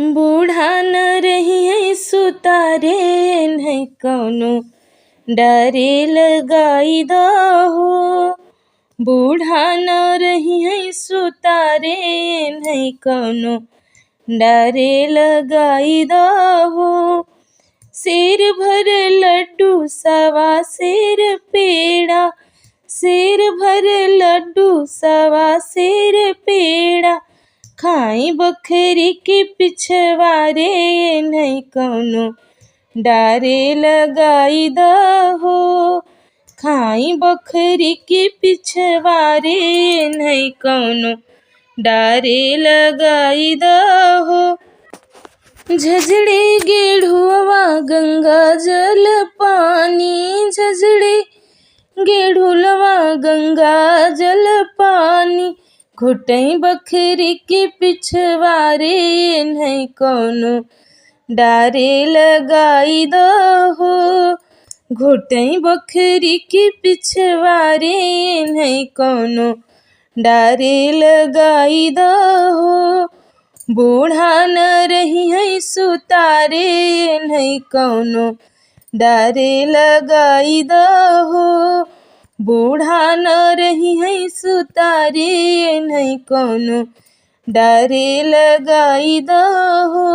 बूढ़ा न रही सुतारे नहीं कौनो डारे लगाई दहो। बूढ़ा न रही सुतारे नहीं कौनो डारे लगाई दहो। शेर भर लड्डू सवा शेर पेड़ा, शेर भर लड्डू सवा शेर पेड़ा, खाई बकरी के पिछवारे नहीं कौनो डारे लगाई दहो। खाई बकरी के पिछवारे नहीं कौनो डारे लगाई दहो। झझड़े गेढ़ुआ गंगा जल पानी, झझड़े गेढ़ुलवा गंगा जल पानी, घुटई बकरी के पिछवारे नहीं कौनो डारे लगाई दहो। घुटई बकरी के पिछवारे नहीं कौनो डारे लगाई दहो। बूढ़ा न रही सुतारे नहीं कौनो डारे लगाई दहो। बूढ़ा न रही सुतारे नहीं कौनो डारे लगाई दहो।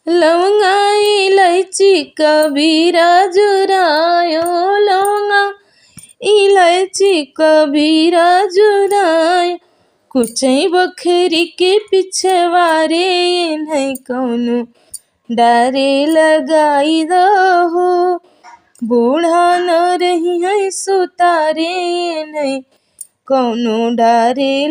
लवंगा इलायची कबीरा जुरायो, लवंगा इलायची कबीरा जुरायो, कुचई बकरी के पिछवारे नहीं कौनो डारे लगाई दहो। बूढ़ा न रही सुतारे नहीं कौनो डारे